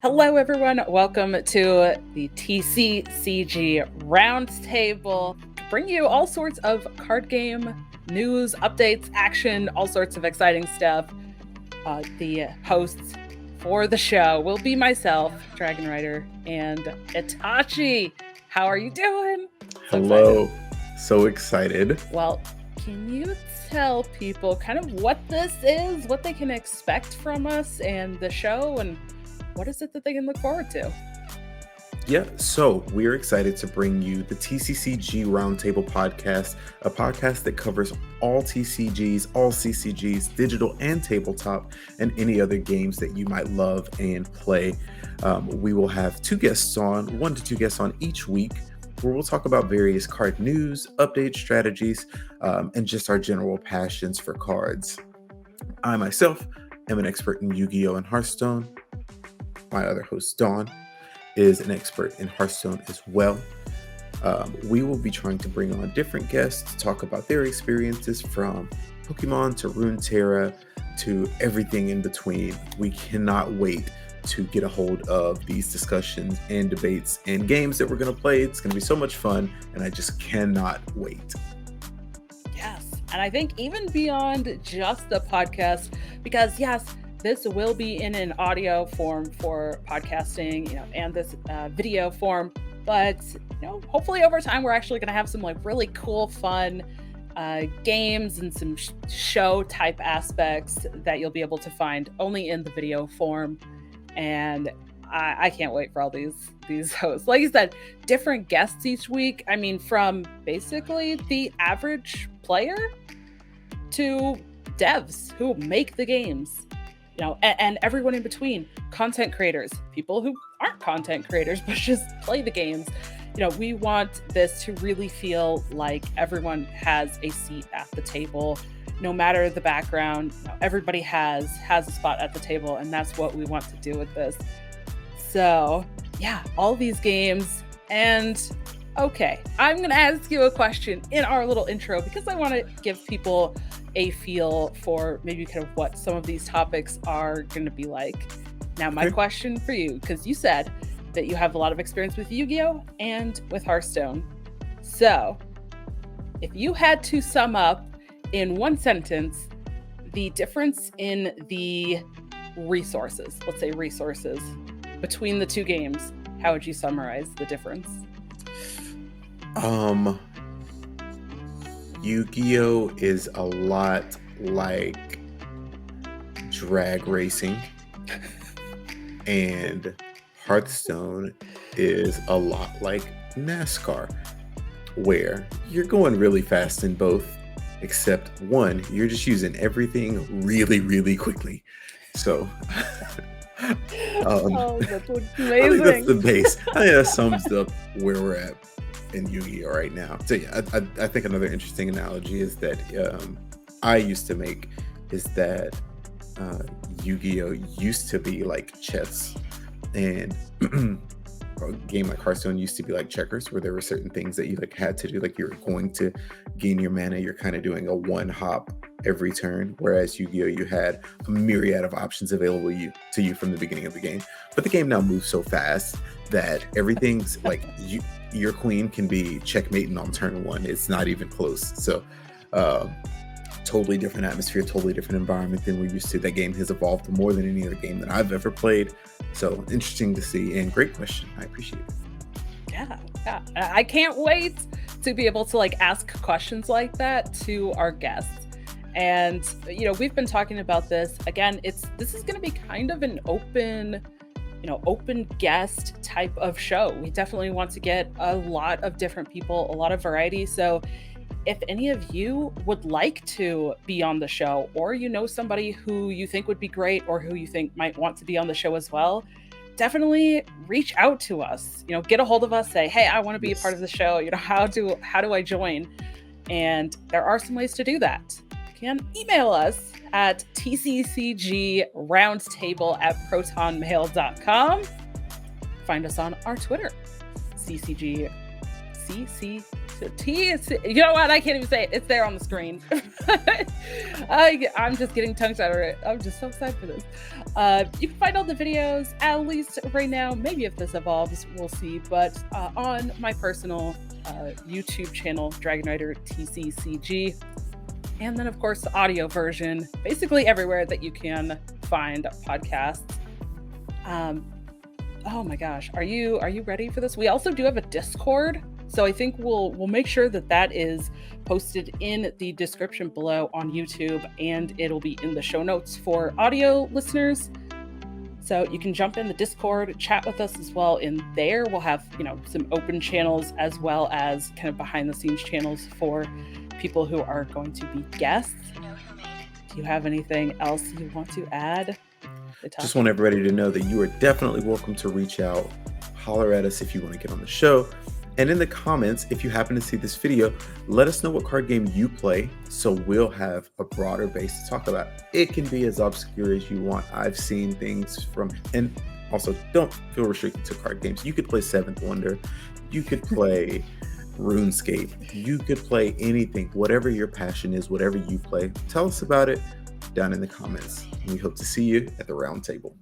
Hello, everyone. Welcome to the TCCG Roundtable. Bring you all sorts of card game news, updates, action, all sorts of exciting stuff. The hosts for the show will be myself, Dragon Rider, and Itachi. How are you doing? Hello. So excited. Well, can you tell people kind of what this is, what they can expect from us and the show, and what is it that they can look forward to? Yeah, so we're excited to bring you the TCCG Roundtable podcast, a podcast that covers all TCGs, all CCGs, digital and tabletop, and any other games that you might love and play. We will have one to two guests on each week, where we'll talk about various card news, update strategies, and just our general passions for cards. I myself am an expert in Yu-Gi-Oh! And Hearthstone. My other host, Dawn, is an expert in Hearthstone as well. We will be trying to bring on different guests to talk about their experiences from Pokemon to Runeterra to everything in between. We cannot wait to get a hold of these discussions and debates and games that we're going to play. It's going to be so much fun, and I just cannot wait. Yes, and I think even beyond just the podcast, because yes, this will be in an audio form for podcasting, and this video form. But hopefully over time, we're actually going to have some really cool, fun games and some show type aspects that you'll be able to find only in the video form. And I can't wait for all these hosts. Like you said, different guests each week. I mean, from basically the average player to devs who make the games. And everyone in between, content creators, people who aren't content creators, but just play the games. We want this to really feel like everyone has a seat at the table, no matter the background. Everybody has a spot at the table, and that's what we want to do with this. So yeah, all these games. And okay, I'm going to ask you a question in our little intro because I want to give people a feel for maybe kind of what some of these topics are going to be like. Now, my question for you, because you said that you have a lot of experience with Yu-Gi-Oh! And with Hearthstone. So, if you had to sum up in one sentence the difference in the resources, let's say resources, between the two games, how would you summarize the difference? Yu-Gi-Oh! Is a lot like drag racing, and Hearthstone is a lot like NASCAR, where you're going really fast in both, except one, you're just using everything really, really quickly. So That's amazing. I think that's the base. I think that sums up where we're at in Yu-Gi-Oh! Right now. So yeah, I think another interesting analogy is that I used to make is that Yu-Gi-Oh! Used to be like chess, and a game like Hearthstone used to be like checkers, where there were certain things that you had to do, like you're going to gain your mana, you're kind of doing a one hop every turn, whereas Yu-Gi-Oh! You had a myriad of options available to you from the beginning of the game. But the game now moves so fast that everything's like your queen can be checkmating on turn one. It's not even close. So totally different atmosphere, totally different environment than we're used to. That game has evolved more than any other game that I've ever played. So interesting to see, and great question. I appreciate it. Yeah. I can't wait to be able to ask questions like that to our guests. And we've been talking about this again. This is going to be kind of an open guest type of show. We definitely want to get a lot of different people, a lot of variety. So if any of you would like to be on the show, or somebody who you think would be great or who you think might want to be on the show as well, definitely reach out to us. Get a hold of us, say, hey, I want to be a part of the show. How do I join? And there are some ways to do that. You can email us at tccgroundtable@protonmail.com. Find us on our Twitter, CCG. You know what? I can't even say it. It's there on the screen. I'm just getting tongue-tied already. I'm just so excited for this. You can find all the videos, at least right now. Maybe if this evolves, we'll see. But on my personal YouTube channel, Dragon Rider TCCG. And then, of course, the audio version, basically everywhere that you can find podcasts. Oh my gosh, are you ready for this? We also do have a Discord, so I think we'll make sure that that is posted in the description below on YouTube, and it'll be in the show notes for audio listeners. So you can jump in the Discord, chat with us as well in there. We'll have, some open channels as well as kind of behind the scenes channels for people who are going to be guests. Do you have anything else you want to add? Just want everybody to know that you are definitely welcome to reach out, holler at us if you want to get on the show. And in the comments, if you happen to see this video, let us know what card game you play so we'll have a broader base to talk about. It can be as obscure as you want. I've seen things from, and also don't feel restricted to card games. You could play Seventh Wonder. You could play RuneScape. You could play anything, whatever your passion is, whatever you play. Tell us about it down in the comments. And we hope to see you at the round table.